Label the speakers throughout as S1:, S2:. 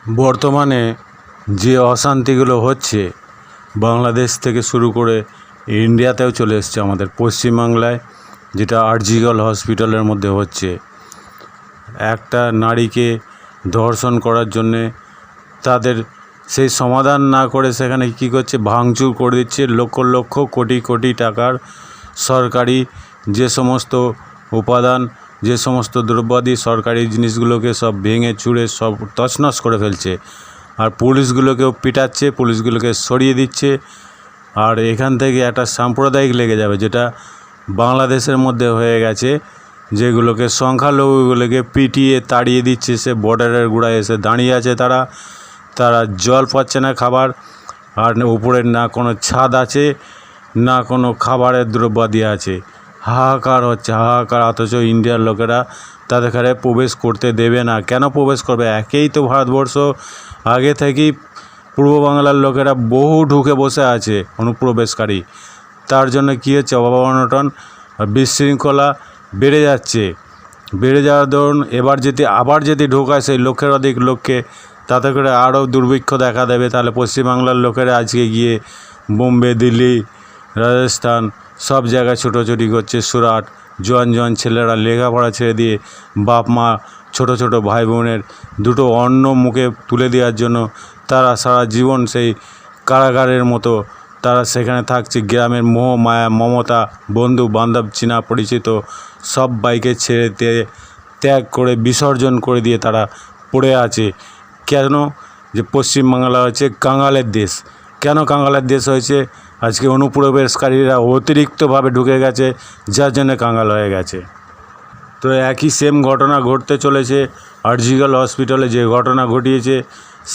S1: বর্তমানে যে অশান্তিগুলো হচ্ছে বাংলাদেশ থেকে শুরু করে ইন্ডিয়াতেও চলে এসছে আমাদের পশ্চিমবাংলায়, যেটা আরজিকর হসপিটালের মধ্যে হচ্ছে। একটা নারীকে ধর্ষণ করার জন্যে তাদের সেই সমাধান না করে সেখানে কী করছে, ভাঙচুর করে দিচ্ছে। লক্ষ লক্ষ কোটি কোটি টাকার সরকারি যে সমস্ত উপাদান, যে সমস্ত দ্রব্যাদি সরকারি জিনিসগুলোকে সব ভেঙে চুড়ে সব তছনছ করে ফেলছে। আর পুলিশগুলোকেও পিটাচ্ছে, পুলিশগুলোকে সরিয়ে দিচ্ছে। আর এখান থেকে একটা সাম্প্রদায়িক লেগে যাবে, যেটা বাংলাদেশের মধ্যে হয়ে গেছে, যেগুলোকে সংখ্যালঘুগুলোকে পিটিয়ে তাড়িয়ে দিচ্ছে। সে বর্ডারের গোড়ায় এসে দাঁড়িয়ে আছে, তারা জল পাচ্ছে না, খাবার, আর উপরে না কোনো ছাদ আছে, না কোনো খাবারের দ্রব্যাদি আছে। হাহাকার হচ্ছে, হাহাকার। অথচ ইন্ডিয়ার লোকেরা তাদের ঘরে প্রবেশ করতে দেবে না। কেন প্রবেশ করবে? একেই তো ভারতবর্ষ আগে থেকেই পূর্ব বাংলার লোকেরা বহু ঢুকে বসে আছে অনুপ্রবেশকারী। তার জন্য কী হচ্ছে, অভাব অনটন আর বিশৃঙ্খলা বেড়ে যাচ্ছে। বেড়ে যাওয়ার দরুন আবার যদি ঢোকায় সেই লক্ষের অধিক লোককে, তাতে করে আরও দুর্ভিক্ষ দেখা দেবে। তাহলে পশ্চিমবাংলার লোকেরা আজকে গিয়ে বোম্বে, দিল্লি, রাজস্থান সব জায়গায় ছুটোছুটি করছে। সুরাট, জোয়ান ছেলেরা লেখাপড়া ছেড়ে দিয়ে বাপ মা, ছোট ছোট ভাই বোনের দুটো অন্ন মুখে তুলে দেওয়ার জন্য তারা সারা জীবন সেই কারাগারের মতো তারা সেখানে থাকছে। গ্রামের মোহ মায়া মমতা, বন্ধু বান্ধব চেনা পরিচিত সব বাইকে ছেড়ে ত্যাগ করে বিসর্জন করে দিয়ে তারা পড়ে আছে। কেন? যে পশ্চিমবাংলা হচ্ছে কাঙালের দেশ। কেন কাঙালের দেশ হয়েছে? আজকে অনুপ্রবেশকারীরা অতিরিক্তভাবে ঢুকে গেছে, যার জন্য কাঙাল হয়ে গেছে। তো একই সেম ঘটনা ঘটতে চলেছে আরজিকর হসপিটালে। যে ঘটনা ঘটিয়েছে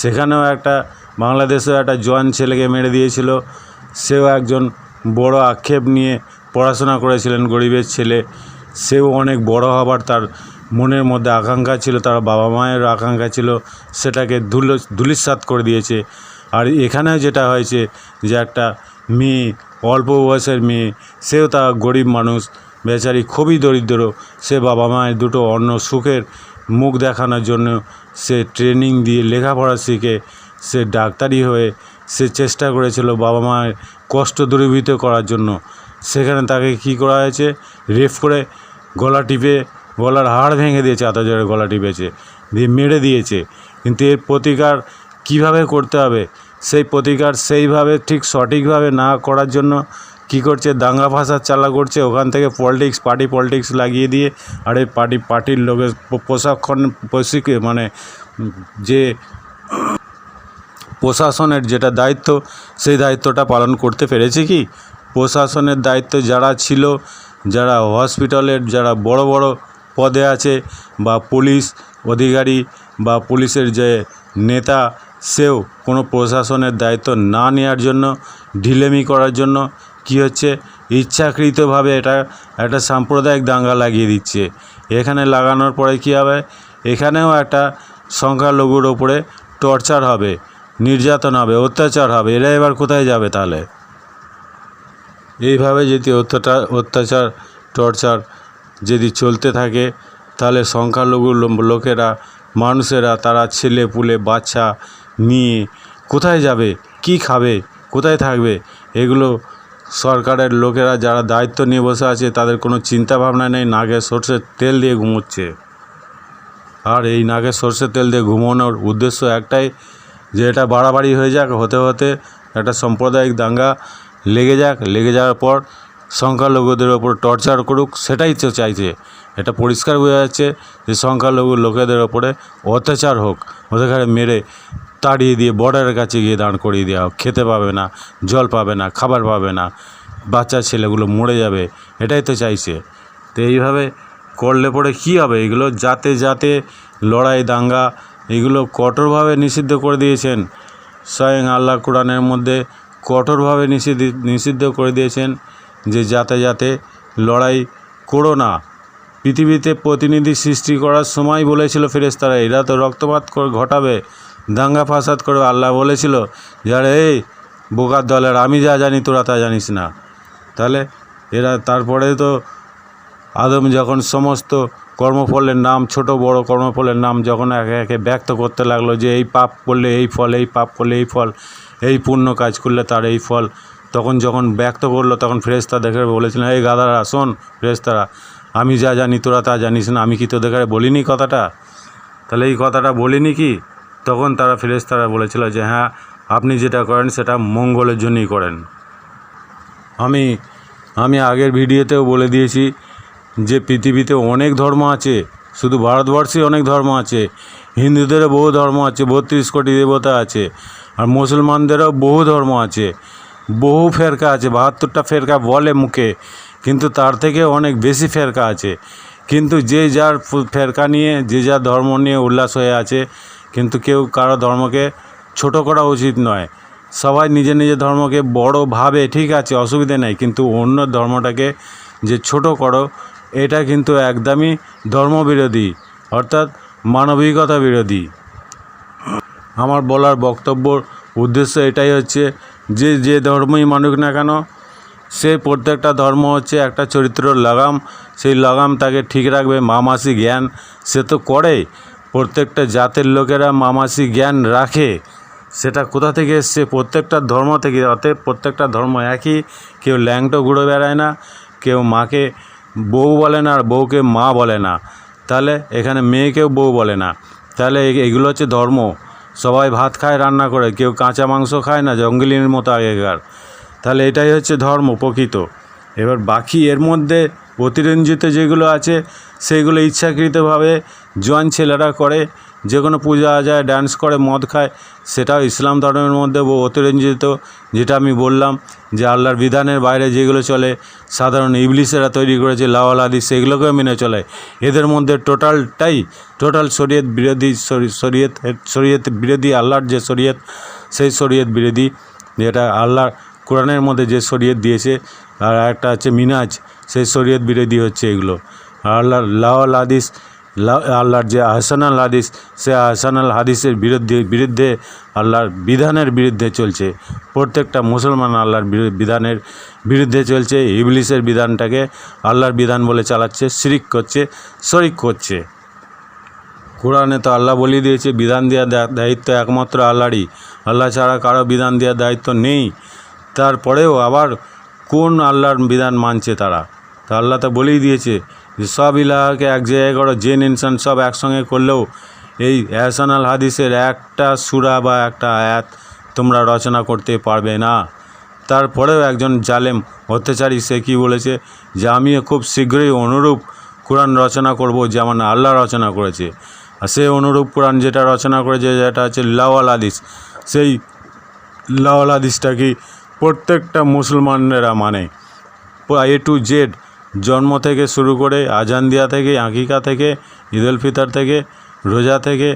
S1: সেখানেও একটা বাংলাদেশেও একটা জোয়ান ছেলেকে মেরে দিয়েছিল। সেও একজন বড় আক্ষেপ নিয়ে পড়াশোনা করেছিলেন, গরিবের ছেলে। সেও অনেক বড় হবার তার মনের মধ্যে আকাঙ্ক্ষা ছিল, তার বাবা মায়ের আকাঙ্ক্ষা ছিল, সেটাকে ধূলিসাৎ করে দিয়েছে। আর এখানেও যেটা হয়েছে, যে একটা মেয়ে, অল্প বয়সের মেয়ে, সেও তার গরিব মানুষ, বেচারি খুবই দরিদ্র। সে বাবা মায়ের দুটো অন্য সুখের মুখ দেখানোর জন্য সে ট্রেনিং দিয়ে লেখাপড়া শিখে সে ডাক্তারি হয়ে সে চেষ্টা করেছিল বাবা মায়ের কষ্ট দূরীভূত করার জন্য। সেখানে তাকে কি করা হয়েছে, রেপ করে গলা টিপে গলার হাড় ভেঙে দিয়েছে, এত জোরে গলা টিপেছে, দিয়ে মেরে দিয়েছে। কিন্তু এর প্রতিকার কিভাবে করতে হবে, সেই প্রতিকার সেইভাবে ঠিক সঠিকভাবে না করার জন্য কি করছে, দাঙ্গা ফাসাদ চালা করছে। ওখান থেকে পার্টি পলিটিক্স লাগিয়ে দিয়ে, আর এই পার্টির লোকের যে প্রশাসনের যেটা দায়িত্ব, সেই দায়িত্বটা পালন করতে পেরেছে কি? প্রশাসনের দায়িত্ব যারা ছিল, যারা হসপিটালের যারা বড় বড় পদে আছে, বা পুলিশ অধিকারী বা পুলিশের যে নেতা, সেও কোনো প্রশাসনের দায়িত্ব না নেওয়ার জন্য, ঢিলেমি করার জন্য কি হচ্ছে, ইচ্ছাকৃতভাবে এটা একটা সাম্প্রদায়িক দাঙ্গা লাগিয়ে দিচ্ছে। এখানে লাগানোর পরে কী হবে, এখানেও একটা সংখ্যালঘুর ওপরে টর্চার হবে, নির্যাতন হবে, অত্যাচার হবে। এরা এবার কোথায় যাবে তাহলে? এইভাবে যদি অত্যাচার টর্চার যদি চলতে থাকে, তাহলে সংখ্যালঘু লোকেরা, মানুষেরা, তারা ছেলে পুলে বাচ্চা নিয়ে কোথায় যাবে, কি খাবে, কোথায় থাকবে? এগুলো সরকারের লোকেরা যারা দায়িত্ব নিয়ে বসে আছে, তাদের কোনো চিন্তা ভাবনা নেই। নাকে সর্ষের তেল দিয়ে ঘুমোচ্ছে। আর এই নাকে সর্ষের তেল দিয়ে ঘুমানোর উদ্দেশ্য একটাই, যে এটা বাড়াবাড়ি হয়ে যাক, হতে হতে একটা সাম্প্রদায়িক দাঙ্গা লেগে যাওয়ার পর সংখ্যালঘুদের ওপর টর্চার করুক, সেটাই তো চাইছে। এটা পরিষ্কার বোঝা যাচ্ছে যে সংখ্যালঘু লোকেদের ওপরে অত্যাচার হোক, ওদের ঘরে মেরে তাড়িয়ে দিয়ে বর্ডারের কাছে গিয়ে দাঁড় করিয়ে দেওয়া হোক। খেতে পাবে না, জল পাবে না, খাবার পাবে না, বাচ্চা ছেলেগুলো মরে যাবে, এটাই তো চাইছে। তো এইভাবে করলে পরে কী হবে? এগুলো জাতে লড়াই দাঙ্গা এগুলো কঠোরভাবে নিষিদ্ধ করে দিয়েছেন। স্বয়ং আল্লাহ কোরআনের মধ্যে কঠোরভাবে নিষিদ্ধ করে দিয়েছেন যে যাতে লড়াই করো না। পৃথিবীতে প্রতিনিধি সৃষ্টি করার সময় বলেছিল ফেরেশতারা, এরা তো রক্তপাত ঘটাবে, দাঙ্গা ফাসাদ করবে। আল্লাহ বলেছিল যারা এই বোকার দলের, আমি যা জানি তোরা তা জানিস না। তাহলে এরা তারপরে তো আদম যখন সমস্ত কর্মফলের নাম, ছোট বড় কর্মফলের নাম যখন একে একে ব্যক্ত করতে লাগলো যে এই পাপ করলে এই ফল, এই পাপ করলে এই ফল, এই পুণ্য কাজ করলে তার এই ফল, তখন যখন ব্যক্ত করলো তখন ফেরেশতা দেখে বলেছিলেন, এই গাধারা শোন, ফেরেশতারা আমি যা জানি তোরা তা জানিস না, আমি কি তোদের কাছে বলিনি কথাটা? তাহলে এই কথাটা বলিনি কি? তখন তারা ফেরেশতারা বলেছিল যে হ্যাঁ, আপনি যেটা করেন সেটা মঙ্গলের জন্যই করেন। আমি আগের ভিডিওতেও বলে দিয়েছি যে পৃথিবীতে অনেক ধর্ম আছে, শুধু ভারতবর্ষে অনেক ধর্ম আছে, হিন্দুদেরও বহু ধর্ম আছে, 32 কোটি দেবতা আছে, আর মুসলমানদেরও বহু ধর্ম আছে, বহু ফেরকা আছে, 72টা ফেরকা বলে মুখে, কিন্তু তার থেকে অনেক বেশি ফেরকা আছে। কিন্তু যে যার ফেরকা নিয়ে, যে যার ধর্ম নিয়ে উল্লাস হয়ে আছে, কিন্তু কেউ কারো ধর্মকে ছোট করা উচিত নয়। সবাই নিজের নিজের ধর্মকে বড় ভাবে, ঠিক আছে, অসুবিধে নেই, কিন্তু অন্য ধর্মটাকে যে ছোট করো, এটা কিন্তু একদমই ধর্মবিরোধী, অর্থাৎ মানবিকতা বিরোধী। আমার বলার বক্তব্যর উদ্দেশ্য এটাই হচ্ছে যে যে ধর্মই মানুক না কেন, সে প্রত্যেকটা ধর্ম হচ্ছে একটা চরিত্রের লাগাম, সেই লাগাম তাকে ঠিক রাখবে। মামাসি জ্ঞান সে তো করে, প্রত্যেকটা জাতের লোকেরা মামাসি জ্ঞান রাখে, সেটা কোথা থেকে এসছে? প্রত্যেকটা ধর্ম থেকে। অতএব প্রত্যেকটা ধর্ম একই, কেউ ল্যাংটো ঘুরে বেড়ায় না, কেউ মাকে বউ বলে না আর বউকে মা বলে না, তাহলে এখানে মেয়েকেও বউ বলে না, তাহলে এগুলো হচ্ছে ধর্ম। সবাই ভাত খায় রান্না করে, কেউ কাঁচা মাংস খায় না জঙ্গলির মতো আগেকার, তাহলে এটাই হচ্ছে ধর্ম প্রকৃত। এবার বাকি এর মধ্যে অতিরঞ্জিত যেগুলো আছে সেগুলো ইচ্ছাকৃতভাবে জোয়ান ছেলেরা করে, যে কোনো পূজা আজায় ডান্স করে, মদ খায়, সেটাও ইসলাম ধর্মের মধ্যে অতিরঞ্জিত। যেটা আমি বললাম যে আল্লাহর বিধানের বাইরে যেগুলো চলে, সাধারণ ইবলিসেরা তৈরি করেছে লাওয়াল হাদিস, সেগুলোকেও মেনে চলে। এদের মধ্যে টোটাল শরীয়ত বিরোধী, শরীয়ত বিরোধী, আল্লাহর যে শরীয়ত সেই শরীয়ত বিরোধী, যেটা আল্লাহর কোরআনের মধ্যে যে শরীয়ত দিয়েছে, আর একটা হচ্ছে মিনাজ, সেই শরীয়ত বিরোধী হচ্ছে এগুলো। আল্লাহর লাওয়াল হাদিস, আল্লাহর যে আহসানাল হাদিস, সে আহসানাল হাদিসের বিরুদ্ধে আল্লাহর বিধানের বিরুদ্ধে চলছে। প্রত্যেকটা মুসলমান আল্লাহর বিধানের বিরুদ্ধে চলছে, ইবলিসের বিধানটাকে আল্লাহর বিধান বলে চালাচ্ছে, শিরিক করছে, শরিক করছে। কোরআনে তো আল্লাহ বলে দিয়েছে বিধান দেওয়ার দায়িত্ব একমাত্র আল্লাহরই, আল্লাহ ছাড়া কারো বিধান দেওয়ার দায়িত্ব নেই। তারপরেও আবার কোন আল্লাহর বিধান মানছে তারা? তা আল্লাহ তো বলেই দিয়েছে যে সব ইলাহাকে এক জায়গায় করো, জেন ইনসান সব একসঙ্গে করলেও এই এহসানাল হাদিসের একটা সূরা বা একটা আয়াত তোমরা রচনা করতে পারবে না। তারপরেও একজন জালেম অত্যাচারী সে কী বলেছে যে আমিও খুব শীঘ্রই অনুরূপ কোরআন রচনা করব যেমন আল্লাহ রচনা করেছে। আর সে অনুরূপ কোরআন যেটা রচনা করেছে, যেটা হচ্ছে লাওয়াল হাদিস, সেই লাওয়াল হাদিসটা কি প্রত্যেকটা মুসলমানেরা মানে, এ টু জেড, জন্ম থেকে শুরু করে আজান দেওয়া থেকে, আকিকা থেকে, ঈদ উল ফিতর থেকে, রোজা থেকে,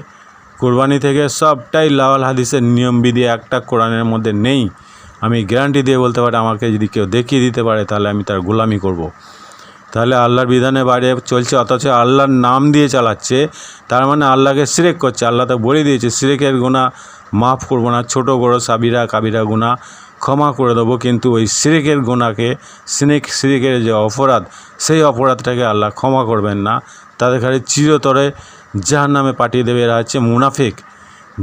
S1: কোরবানি থেকে, সবটাই লাওয়াল হাদিসের নিয়মবিধি একটা কোরআনের মধ্যে নেই। আমি গ্যারান্টি দিয়ে বলতে পারি, আমাকে যদি কেউ দেখিয়ে দিতে পারে তাহলে আমি তার গোলামি করব। তাহলে আল্লাহর বিধানের বাইরে চলছে, অথচ আল্লাহর নাম দিয়ে চালাচ্ছে, তার মানে আল্লাহকে শিরক করছে। আল্লাহ তো বলে দিয়েছে শিরকের গুনাহ মাফ করবো না, ছোট বড় সাবিরা কাবিরা গুনাহ ক্ষমা করে দেবো, কিন্তু ওই শিরকের গুনাহকে, শিরকের যে অপরাধ, সেই অপরাধটাকে আল্লাহ ক্ষমা করবেন না, তাদের খালি চিরতরে জাহান্নামে পাঠিয়ে দেবে। এরা হচ্ছে মুনাফিক,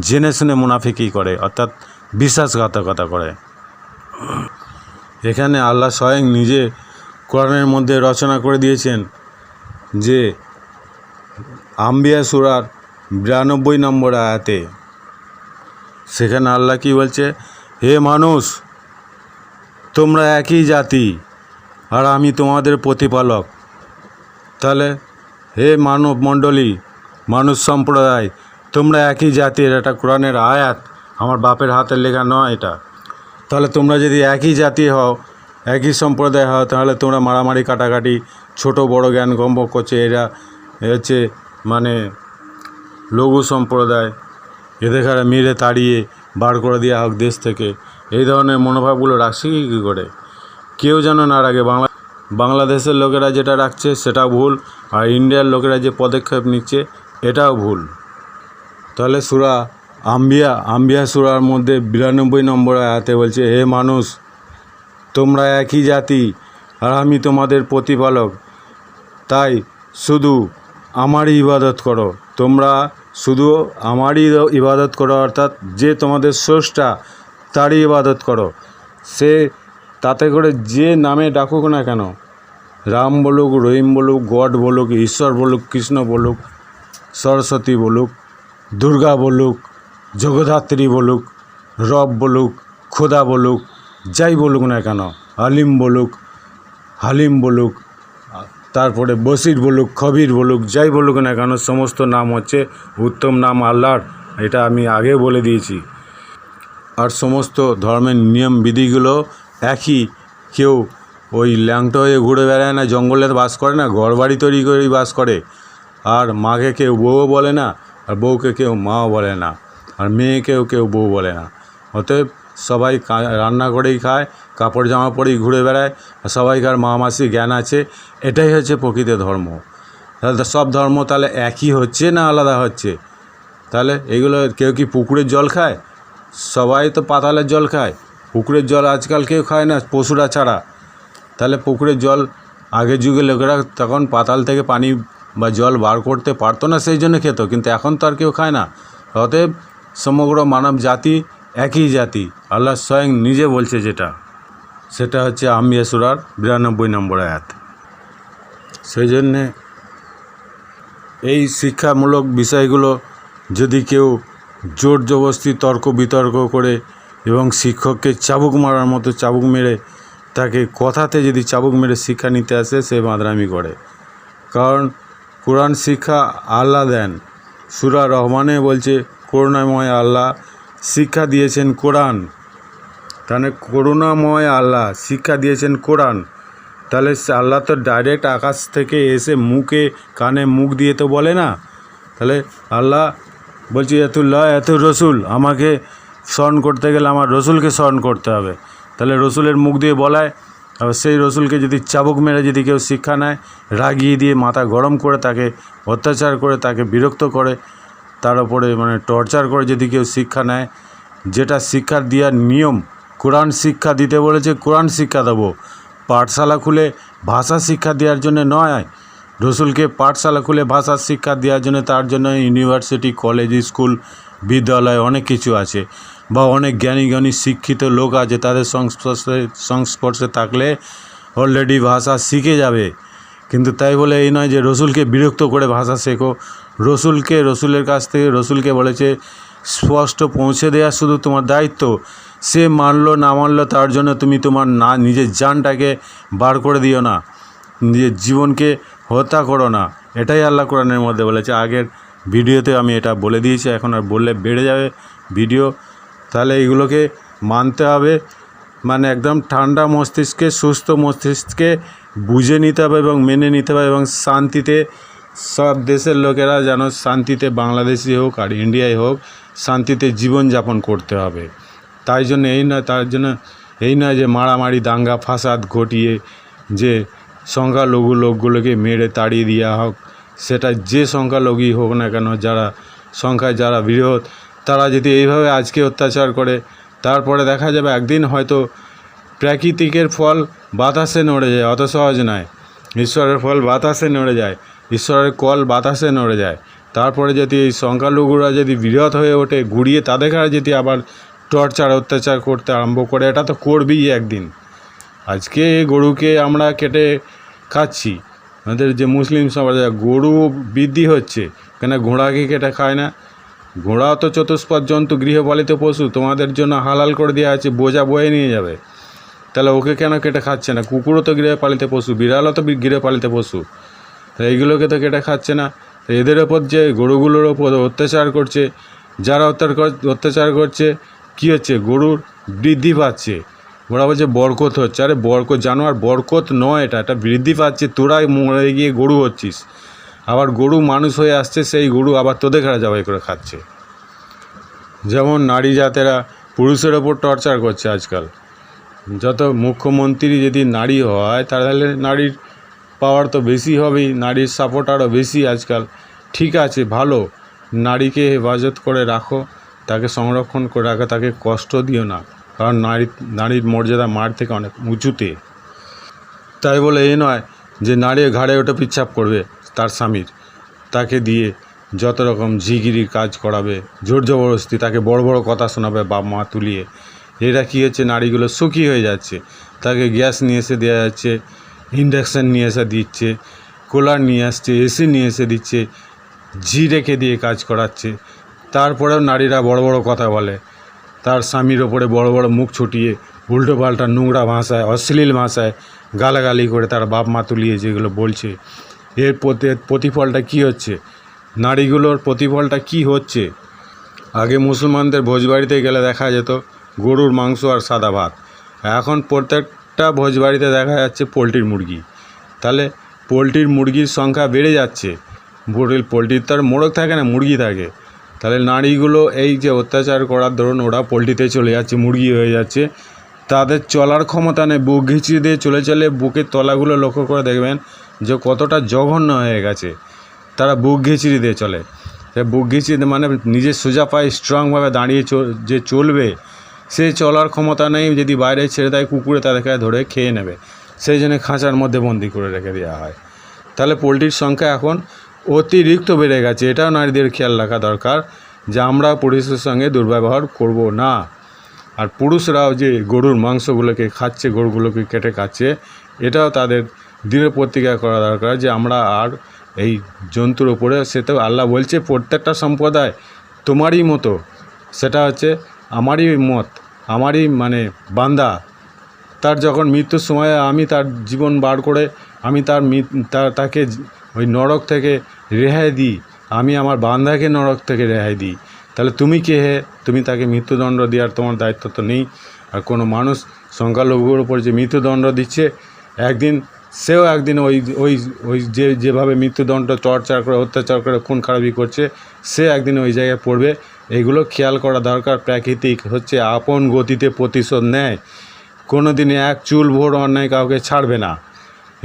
S1: জেনে শুনে মুনাফিকই করে, অর্থাৎ বিশ্বাসঘাতকতা করে। এখানে আল্লাহ স্বয়ং নিজে কোরআনের মধ্যে রচনা করে দিয়েছেন যে আম্বিয়া সূরার 92 নম্বর আয়াতে, সেখানে আল্লাহ কি বলছে, হে মানুষ তোমরা একই জাতি আর আমি তোমাদের প্রতিপালক। তাহলে হে মানব মণ্ডলী, মানুষ সম্প্রদায়, তোমরা একই জাতির, এটা কোরআনের আয়াত, আমার বাপের হাতের লেখা নয় এটা। তাহলে তোমরা যদি একই জাতি হও, একই সম্প্রদায় হও, তাহলে তোমরা মারামারি কাটাকাটি, ছোট বড় জ্ঞান গম্য করছে। এরা হচ্ছে মানে লঘু সম্প্রদায়, এদের ঘরে মেরে তাড়িয়ে বার করে দেওয়া হোক দেশ থেকে, এই ধরনের মনোভাবগুলো রাখছে কী করে? কেউ যেন না রাখে। বাংলাদেশের লোকেরা যেটা রাখছে সেটাও ভুল, আর ইন্ডিয়ার লোকেরা যে পদক্ষেপ নিচ্ছে এটাও ভুল। তাহলে সূরা আম্বিয়া সূরার মধ্যে 92 নম্বর আয়াতে বলছে, হে মানুষ তোমরা একই জাতি আর আমি তোমাদের প্রতিপালক। তাই শুধু আমারই ইবাদত করো, তোমরা শুধু আমারই ইবাদত করো, অর্থাৎ যে তোমাদের স্রষ্টা তারই ইবাদত করো। সে তাতে করে যে নামে ডাকুক না কেন, রাম বলুক, রহিম বলুক, গড বলুক, ঈশ্বর বলুক, কৃষ্ণ বলুক, সরস্বতী বলুক, দুর্গা বলুক, জগদ্ধাত্রী বলুক, রব বলুক, খোদা বলুক, যাই বলুক না কেন, আলিম বলুক, হালিম বলুক, তারপরে বসির বলুক, খবির বলুক, যাই বলুক না কেন, সমস্ত নাম হচ্ছে উত্তম নাম আল্লাহর। এটা আমি আগে বলে দিয়েছি। আর সমস্ত ধর্মের নিয়ম বিধিগুলো একই। কেউ ওই ল্যাংটো হয়ে ঘুরে বেড়ায় না, জঙ্গলে বাস করে না, ঘরবাড়ি তৈরি করেই বাস করে। আর মাকে কেউ বউও বলে না, আর বউকে কেউ মাও বলে না, আর মেয়েকেও কেউ বউ বলে না। অতএব সবাই রান্না করেই খায়, কাপড় জামা পরেই ঘুরে বেড়ায়, আর সবাইকার মা মাসি জ্ঞান আছে। এটাই হচ্ছে প্রকৃত ধর্ম। তাহলে সব ধর্ম তাহলে একই হচ্ছে না আলাদা হচ্ছে? তাহলে এগুলো কেউ কি পুকুরের জল খায়? সবাই তো পাতালের জল খায়। পুকুরের জল আজকাল কেউ খায় না, পশুরা ছাড়া। তাহলে পুকুরের জল আগের যুগে লোকেরা তখন পাতাল থেকে পানি বা জল বার করতে পারতো না, সেই জন্য খেত, কিন্তু এখন তো আর কেউ খায় না। অতএব সমগ্র মানব জাতি একই জাতি। আল্লাহ স্বয়ং নিজে বলছে যেটা, সেটা হচ্ছে আম্বিয়া সূরার 92 নম্বর আয়াত। সেই জন্যে এই শিক্ষামূলক বিষয়গুলো যদি কেউ জোর জবরদস্তি তর্ক বিতর্ক করে এবং শিক্ষককে চাবুক মারার মতো চাবুক মেরে, তাকে কথাতে যদি চাবুক মেরে শিক্ষা নিতে আসে, সে মাদরামি করে। কারণ কোরআন শিক্ষা আল্লাহ দেন। সূরা রহমানে বলছে করুণাময় আল্লাহ শিক্ষা দিয়েছেন কোরআন। তাহলে করুণাময় আল্লাহ শিক্ষা দিয়েছেন কোরআন। তাহলে আল্লাহ তো ডাইরেক্ট আকাশ থেকে এসে মুখে কানে মুখ দিয়ে তো বলে না। তাহলে আল্লাহ বলছি এতুল্লাহ এত রসুল, আমাকে স্মরণ করতে গেলে আমার রসুলকে স্মরণ করতে হবে। তাহলে রসুলের মুখ দিয়ে বলায়, আর সেই রসুলকে যদি চাবুক মেরে যদি কেউ শিক্ষা নেয়, রাগিয়ে দিয়ে মাথা গরম করে তাকে অত্যাচার করে তাকে বিরক্ত করে, তার উপরে মানে টর্চার করে যদি কেউ শিক্ষা নেয়, যেটা শিক্ষার দেওয়ার নিয়ম, কোরআন শিক্ষা দিতে বলেছে, কোরআন শিক্ষা দেবো। পাঠশালা খুলে ভাষা শিক্ষা দেওয়ার জন্য নয়। রসুলকে পাঠশালা খুলে ভাষার শিক্ষা দেওয়ার জন্য, তার জন্য ইউনিভার্সিটি, কলেজ, স্কুল, বিদ্যালয় অনেক কিছু আছে, বা অনেক জ্ঞানী জ্ঞানী শিক্ষিত লোক আছে, তাদের সংস্পর্শে থাকলে অলরেডি ভাষা শিখে যাবে। কিন্তু তাই বলে এই নয় যে রসুলকে বিরক্ত করে ভাষা শেখো। রসুলের কাছ থেকে রসুলকে বলেছে স্পষ্ট পৌঁছে দেওয়া শুধু তোমার দায়িত্ব। সে মানলো না মানলো তার জন্য তুমি তোমার নিজের জানটাকে বার করে দিও না, নিজের জীবনকে হত্যা করো না। এটাই আল্লাহ কোরআনের মধ্যে বলেছে। আগের ভিডিওতে আমি এটা বলে দিয়েছি, এখন আর বললে বেড়ে যাবে ভিডিও। তাহলে এগুলোকে মানতে হবে, মানে একদম ঠান্ডা মস্তিষ্কে, সুস্থ মস্তিষ্কে বুঝে নিতে হবে এবং মেনে নিতে হবে, এবং শান্তিতে সব দেশের লোকেরা যেন শান্তিতে, বাংলাদেশি হোক আর ইন্ডিয়ায় হোক, শান্তিতে জীবনযাপন করতে হবে। তাই জন্য এই নয় যে মারামারি, দাঙ্গা ফাসাদ ঘটিয়ে যে সংখ্যালঘু লোকগুলোকে মেরে তাড়িয়ে দেওয়া হোক। সেটা যে সংখ্যালঘুই হোক না কেন, সংখ্যায় যারা বৃহৎ, তারা যদি এইভাবে আজকে অত্যাচার করে, তারপরে দেখা যাবে একদিন হয়তো প্রাকৃতিকের ফল বাতাসে নড়ে যায়, অত সহজ নয়। ঈশ্বরের ফল বাতাসে নড়ে যায়, ঈশ্বরের কল বাতাসে নড়ে যায়। তারপরে যদি এই সংখ্যালঘুরা যদি বৃহৎ হয়ে ওঠে, ঘুরিয়ে তাদের কাছে যদি আবার টর্চার অত্যাচার করতে আরম্ভ করে, এটা তো করবেই একদিন। আজকে গরুকে আমরা কেটে খাচ্ছি, আমাদের যে মুসলিম সমাজ, গরু বৃদ্ধি হচ্ছে কেন, ঘোড়াকে কেটে খায় না? ঘোড়াও তো চতুষ্পদ জন্তু, গৃহপালিত পশু, তোমাদের জন্য হালাল করে দেওয়া আছে, বোঝা বয়ে নিয়ে যাবে। তাহলে ওকে কেন কেটে খাচ্ছে না? কুকুরও তো গৃহপালিত পশু, বিড়ালও তো গৃহপালিত পশু, এইগুলোকে তো কেটে খাচ্ছে না। এদের ওপর যে গরুগুলোর ওপর অত্যাচার করছে, যারা অত্যাচার করছে, কী হচ্ছে? গরুর বৃদ্ধি পাচ্ছে। ওরা বলছে বরকত হচ্ছে। আরে বরকত জানোয়ার, বরকত নয়, এটা বৃদ্ধি পাচ্ছে। তোরাই মরে গিয়ে গরু হচ্ছিস, আবার গরু মানুষ হয়ে আসছে, সেই গরু আবার তোদের ঘরে জবাই করে খাচ্ছে। যেমন নারী জাতেরা পুরুষের ওপর টর্চার করছে আজকাল। যত মুখ্যমন্ত্রী যদি নারী হয়, তাহলে নারীর পাওয়ার তো বেশি হবেই, নারীর সাপোর্ট আরও বেশি আজকাল। ঠিক আছে, ভালো, নারীকে হেফাজত করে রাখো, তাকে সংরক্ষণ করে রাখো, তাকে কষ্ট দিও না, কারণ নারীর মর্যাদা মার থেকে অনেক উঁচুতে। তাই বলে এই নয় যে নারী ঘাড়ে ওঠে পিচ্ছাপ করবে তার স্বামীর। তাকে দিয়ে যত রকম ঝিগিরি কাজ করাবে, জোর জবরদস্তি তাকে বড় বড় কথা শোনাবে বাপ মা তুলিয়ে। এরা কী হচ্ছে, নারীগুলো সুখী হয়ে যাচ্ছে। তাকে গ্যাস নিয়ে এসে দেওয়া যাচ্ছে, ইন্ডাকশান নিয়ে এসে দিচ্ছে, কুলার নিয়ে আসছে, এসি নিয়ে এসে দিচ্ছে, ঝি রেখে দিয়ে কাজ করাচ্ছে। তারপরেও নারীরা বড় বড় কথা বলে, তার স্বামীর ওপরে বড় বড় মুখ ছুটিয়ে উল্টো পাল্টা নোংরা ভাষায়, অশ্লীল ভাষায় গালাগালি করে তার বাপ মা তুলিয়ে যেগুলো বলছে, এর প্রতিফলটা কী হচ্ছে, নারীগুলোর প্রতিফলটা কী হচ্ছে। আগে মুসলমানদের ভোজবাড়িতে গেলে দেখা যেত গরুর মাংস আর সাদা ভাত, এখন প্রত্যেকটা ভোজবাড়িতে দেখা যাচ্ছে পোলট্রির মুরগি। তাহলে পোলট্রির মুরগির সংখ্যা বেড়ে যাচ্ছে। পোলট্রির তো আর মোড়ক থাকে না, মুরগি থাকে। তাহলে নারীগুলো এই যে অত্যাচার করার দরুন ওরা পোলট্রিতে চলে যাচ্ছে, মুরগি হয়ে যাচ্ছে। তাদের চলার ক্ষমতা নেই, বুক ঘিচিয়ে দিয়ে চলে চলে বুকের তলাগুলো লক্ষ্য করে দেখবেন যে কতটা জঘন্য হয়ে গেছে। তারা বুক ঘিচিয়ে দিয়ে চলে, বুক ঘিচিয়ে মানে নিজের সোজা পায়ে স্ট্রংভাবে দাঁড়িয়ে যে চলবে, সে চলার ক্ষমতা নেই। যদি বাইরে ছেড়ে দেয় কুকুরে তাদেরকে ধরে খেয়ে নেবে, সেই জন্য খাঁচার মধ্যে বন্দি করে রেখে দেওয়া হয়। তাহলে পোলট্রির সংখ্যা এখন অতিরিক্ত বেড়ে গেছে। এটাও নারীদের খেয়াল রাখা দরকার যে আমরা পুরুষের সঙ্গে দুর্ব্যবহার করব না। আর পুরুষরাও যে গরুর মাংসগুলোকে খাচ্ছে, গরুগুলোকে কেটে খাচ্ছে, এটাও তাদের দৃঢ় প্রতিজ্ঞা করা দরকার যে আমরা আর এই জন্তুর ওপরে, সে তো আল্লাহ বলছে প্রত্যেকটা সম্প্রদায় তোমারই মতো, সেটা হচ্ছে আমারই মত, আমারই মানে বান্দা। তার যখন মৃত্যুর সময় আমি তার জীবন বার করে আমি তাকে ওই নরক থেকে রেহাই দিই, আমি আমার বান্দাকে নরক থেকে রেহাই দিই। তাহলে তুমি কে হে, তুমি তাকে মৃত্যুদণ্ড দেওয়ার তোমার দায়িত্ব তো নেই। আর কোনো মানুষ সংখ্যালঘুর ওপর যে মৃত্যুদণ্ড দিচ্ছে, সেও একদিন ওই যেভাবে মৃত্যুদণ্ড টর্চার করে, অত্যাচার করে, খুন খারাপি করছে, সে একদিন ওই জায়গায় পড়বে। এইগুলো খেয়াল করা দরকার। প্রাকৃতিক হচ্ছে আপন গতিতে প্রতিশোধ নেয়, কোনো দিনে এক চুল ভোর অন্যায় কাউকে ছাড়বে না।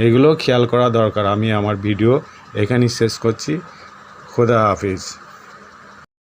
S1: এগুলো খেয়াল করা দরকার। আমি আমার ভিডিও এখানেই শেষ করছি। খোদা হাফিজ।